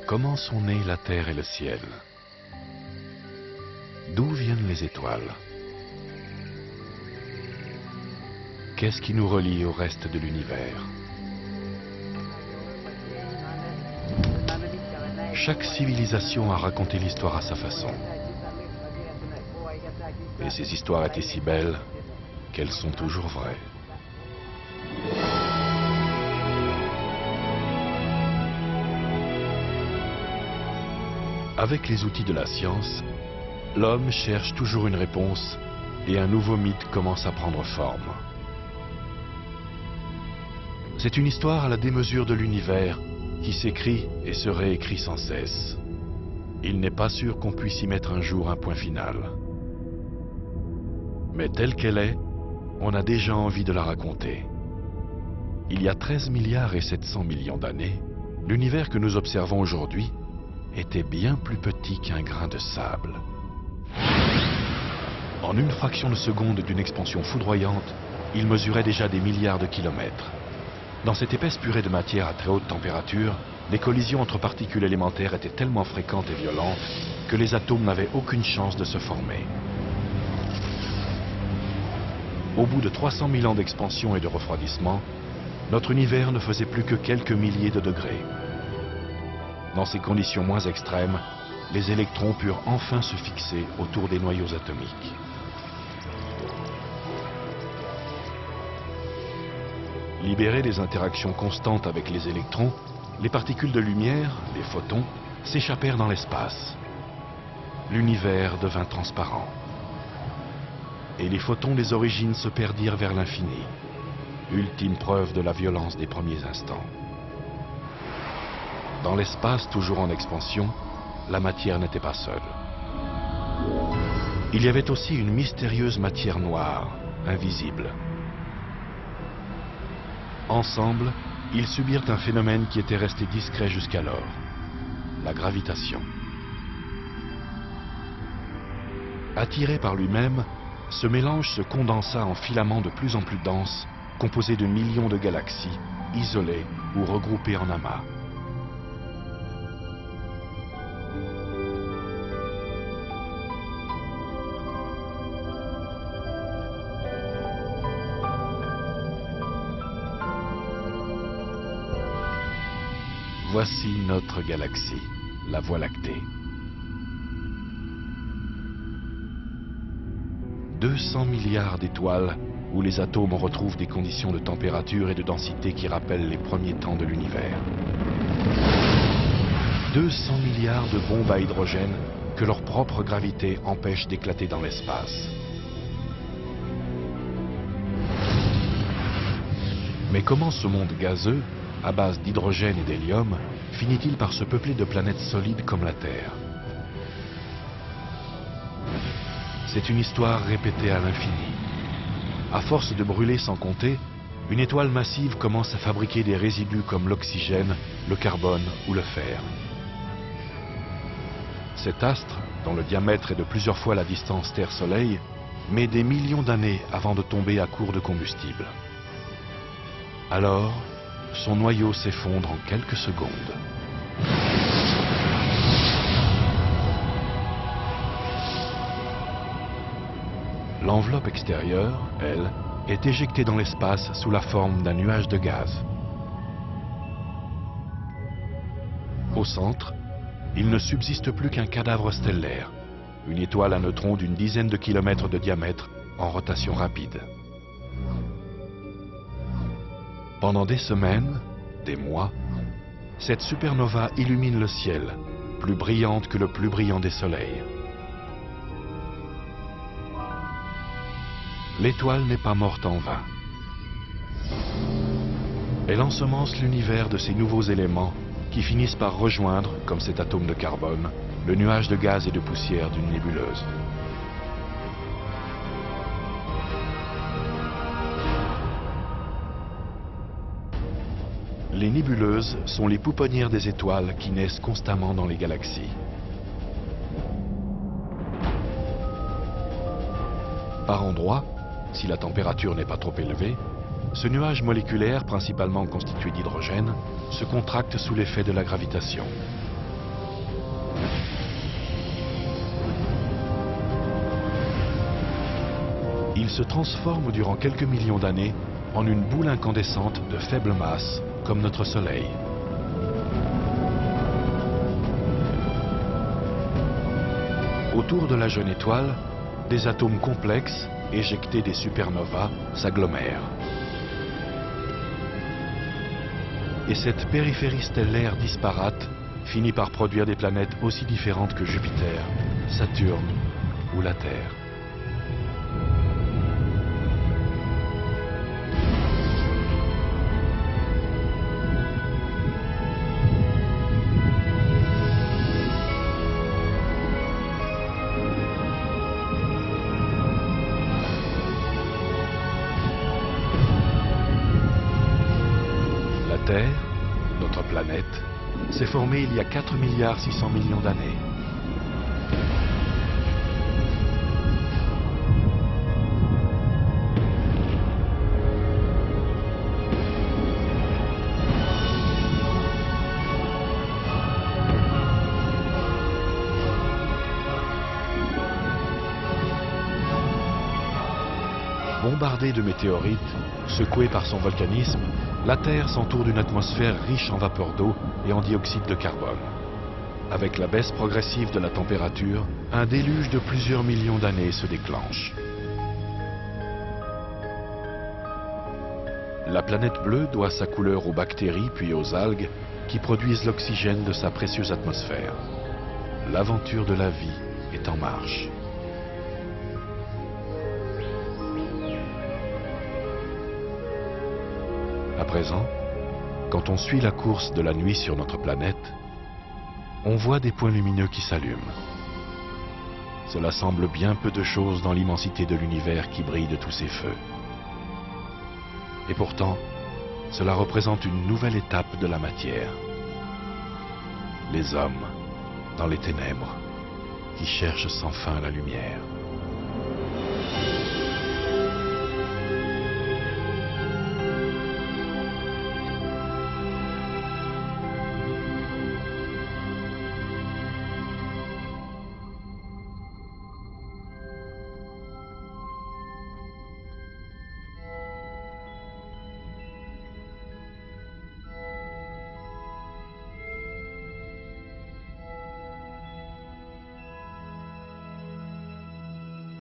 Comment sont nés la Terre et le ciel? D'où viennent les étoiles? Qu'est-ce qui nous relie au reste de l'univers? Chaque civilisation a raconté l'histoire à sa façon. Et ces histoires étaient si belles qu'elles sont toujours vraies. Avec les outils de la science, l'homme cherche toujours une réponse et un nouveau mythe commence à prendre forme. C'est une histoire à la démesure de l'univers qui s'écrit et se réécrit sans cesse. Il n'est pas sûr qu'on puisse y mettre un jour un point final. Mais telle qu'elle est, on a déjà envie de la raconter. Il y a 13 milliards et 700 millions d'années, l'univers que nous observons aujourd'hui était bien plus petit qu'un grain de sable. En une fraction de seconde d'une expansion foudroyante, il mesurait déjà des milliards de kilomètres. Dans cette épaisse purée de matière à très haute température, les collisions entre particules élémentaires étaient tellement fréquentes et violentes que les atomes n'avaient aucune chance de se former. Au bout de 300 000 ans d'expansion et de refroidissement, notre univers ne faisait plus que quelques milliers de degrés. Dans ces conditions moins extrêmes, les électrons purent enfin se fixer autour des noyaux atomiques. Libérées des interactions constantes avec les électrons, les particules de lumière, les photons, s'échappèrent dans l'espace. L'univers devint transparent. Et les photons des origines se perdirent vers l'infini, ultime preuve de la violence des premiers instants. Dans l'espace toujours en expansion, la matière n'était pas seule. Il y avait aussi une mystérieuse matière noire, invisible. Ensemble, ils subirent un phénomène qui était resté discret jusqu'alors, la gravitation. Attiré par lui-même, ce mélange se condensa en filaments de plus en plus denses, composés de millions de galaxies, isolées ou regroupées en amas. Voici notre galaxie, la Voie lactée. 200 milliards d'étoiles où les atomes retrouvent des conditions de température et de densité qui rappellent les premiers temps de l'univers. 200 milliards de bombes à hydrogène que leur propre gravité empêche d'éclater dans l'espace. Mais comment ce monde gazeux, à base d'hydrogène et d'hélium, finit-il par se peupler de planètes solides comme la Terre? C'est une histoire répétée à l'infini. À force de brûler sans compter, une étoile massive commence à fabriquer des résidus comme l'oxygène, le carbone ou le fer. Cet astre, dont le diamètre est de plusieurs fois la distance Terre-Soleil, met des millions d'années avant de tomber à court de combustible. Alors, son noyau s'effondre en quelques secondes. L'enveloppe extérieure, elle, est éjectée dans l'espace sous la forme d'un nuage de gaz. Au centre, il ne subsiste plus qu'un cadavre stellaire, une étoile à neutrons d'une dizaine de kilomètres de diamètre en rotation rapide. Pendant des semaines, des mois, cette supernova illumine le ciel, plus brillante que le plus brillant des soleils. L'étoile n'est pas morte en vain. Elle ensemence l'univers de ces nouveaux éléments qui finissent par rejoindre, comme cet atome de carbone, le nuage de gaz et de poussière d'une nébuleuse. Les nébuleuses sont les pouponnières des étoiles qui naissent constamment dans les galaxies. Par endroits, si la température n'est pas trop élevée, ce nuage moléculaire, principalement constitué d'hydrogène, se contracte sous l'effet de la gravitation. Il se transforme durant quelques millions d'années en une boule incandescente de faible masse, comme notre Soleil. Autour de la jeune étoile, des atomes complexes, éjectés des supernovas, s'agglomèrent. Et cette périphérie stellaire disparate finit par produire des planètes aussi différentes que Jupiter, Saturne ou la Terre. La Terre, notre planète, s'est formée il y a 4 milliards 600 millions d'années. Bombardée de météorites, secouée par son volcanisme, la Terre s'entoure d'une atmosphère riche en vapeur d'eau et en dioxyde de carbone. Avec la baisse progressive de la température, un déluge de plusieurs millions d'années se déclenche. La planète bleue doit sa couleur aux bactéries puis aux algues qui produisent l'oxygène de sa précieuse atmosphère. L'aventure de la vie est en marche. À présent, quand on suit la course de la nuit sur notre planète, on voit des points lumineux qui s'allument. Cela semble bien peu de choses dans l'immensité de l'univers qui brille de tous ses feux. Et pourtant, cela représente une nouvelle étape de la matière. Les hommes, dans les ténèbres, qui cherchent sans fin la lumière.